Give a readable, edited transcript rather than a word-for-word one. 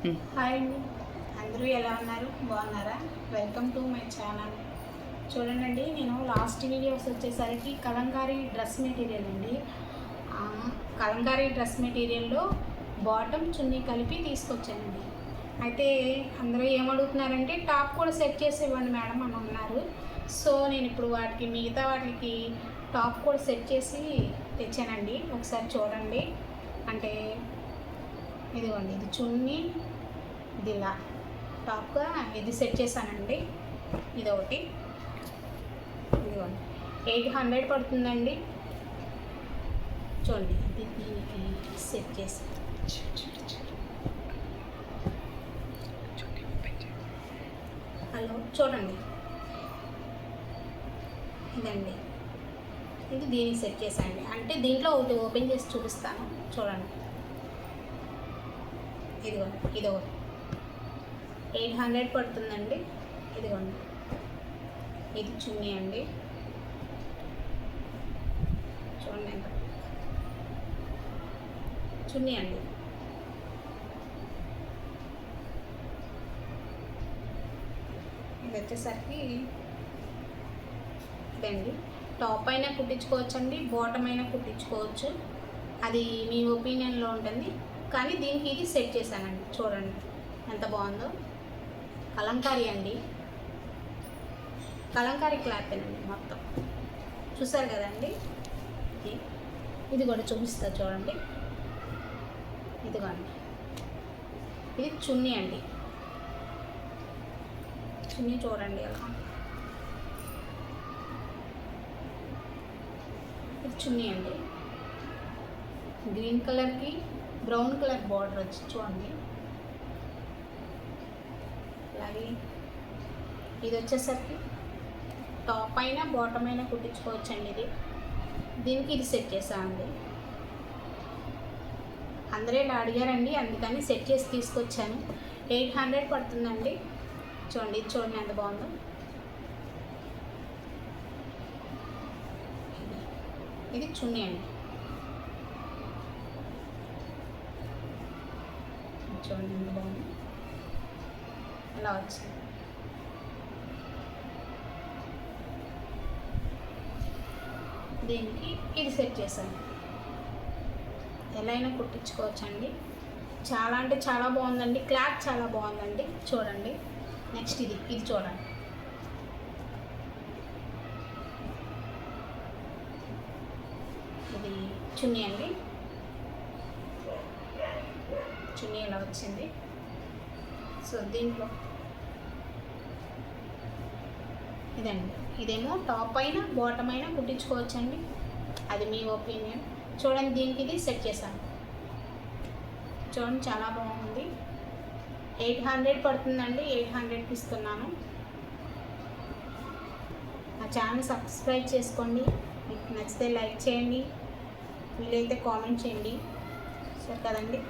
Hi అండి, అందరూ ఎలా ఉన్నారు? బాగున్నారా? Welcome to my channel. చూడండి, నేను లాస్ట్ వీడియోస్ వచ్చేసరికి కలంకారీ డ్రెస్ మెటీరియల్ అండి. కలంకారీ డ్రెస్ మెటీరియల్లో బాటమ్ చున్నీ కలిపి తీసుకొచ్చానండి. అయితే అందరూ ఏమడుగుతున్నారంటే టాప్ కూడా సెట్ చేసి ఇవ్వండి మేడం అని అన్నారు. సో నేను ఇప్పుడు మిగతా వాటికి టాప్ కూడా సెట్ చేసి తెచ్చానండి. ఒకసారి చూడండి. అంటే ఇదిగోండి, ఇది చున్నీ, ఇది ఇలా టాప్గా ఇది సెట్ చేశానండి. ఇది ఒకటి, ఇదిగోండి 800 పడుతుందండి. చూడండి, ఇది దీనికి సెట్ చేసి హలో చూడండి, ఇదండి, ఇది దీనికి సెట్ చేశానండి. అంటే దీంట్లో ఒకటి ఓపెన్ చేసి చూపిస్తాను, చూడండి. ఇదిగోండి, ఇది ఒకటి 800 పడుతుందండి. ఇదిగోండి, ఇది చున్నీ అండి. చూడండి ఎంత చున్నీ అండి. ఇది వచ్చేసరికి ఇదండి. టాప్ అయినా కుట్టించుకోవచ్చండి, బాటమ్ అయినా కుట్టించుకోవచ్చు, అది మీ ఒపీనియన్లో ఉంటుంది. కానీ దీనికి ఇది సెట్ చేశానండి. చూడండి ఎంత బాగుందో. కలంకారీ అండి, కలంకారీ క్లాత్ అండి మొత్తం. చూసారు కదండి. ఇది కూడా చూపిస్తా చూడండి. ఇదిగోండి, ఇది చున్నీ అండి. చున్నీ చూడండి ఎలా. ఇది చున్నీ అండి. గ్రీన్ కలర్కి బ్రౌన్ కలర్ బార్డర్ వచ్చి చూడండి. అలాగే ఇది వచ్చేసరికి టాప్ అయినా బాటమ్ అయినా కుట్టించుకోవచ్చండి. దీనికి ఇది సెట్ చేసామండి. అందరూ ఇలా అడిగారండి, అందుకని సెట్ చేసి తీసుకొచ్చాను. 800 పడుతుందండి. చూడండి, ఇది చూడండి ఎంత బాగుందో. ఇది చున్నీ అండి. చూడండి ఎంత బాగుంది, ఇలా వచ్చింది. దీనికి ఇది సెట్ చేశాను. ఎలా అయినా కుట్టించుకోవచ్చండి. చాలా అంటే చాలా బాగుందండి, క్లాత్ చాలా బాగుందండి. చూడండి. నెక్స్ట్ ఇది చూడండి. ఇది చున్నీ అండి. చున్నీ ఇలా వచ్చింది. సో దీంట్లో ఇదండి, ఇదేమో టాప్ అయినా బాటమ్ అయినా కుట్టించుకోవచ్చండి, అది మీ ఒపీనియన్. చూడండి, దీనికి ఇది సెట్ చేశాను. చూడండి చాలా బాగుంది. 800 పడుతుందండి. 800కి ఇస్తున్నాను. నా ఛానల్ సబ్స్క్రైబ్ చేసుకోండి. మీకు నచ్చితే లైక్ చేయండి, వీలైతే కామెంట్ చేయండి. సరే కదండి.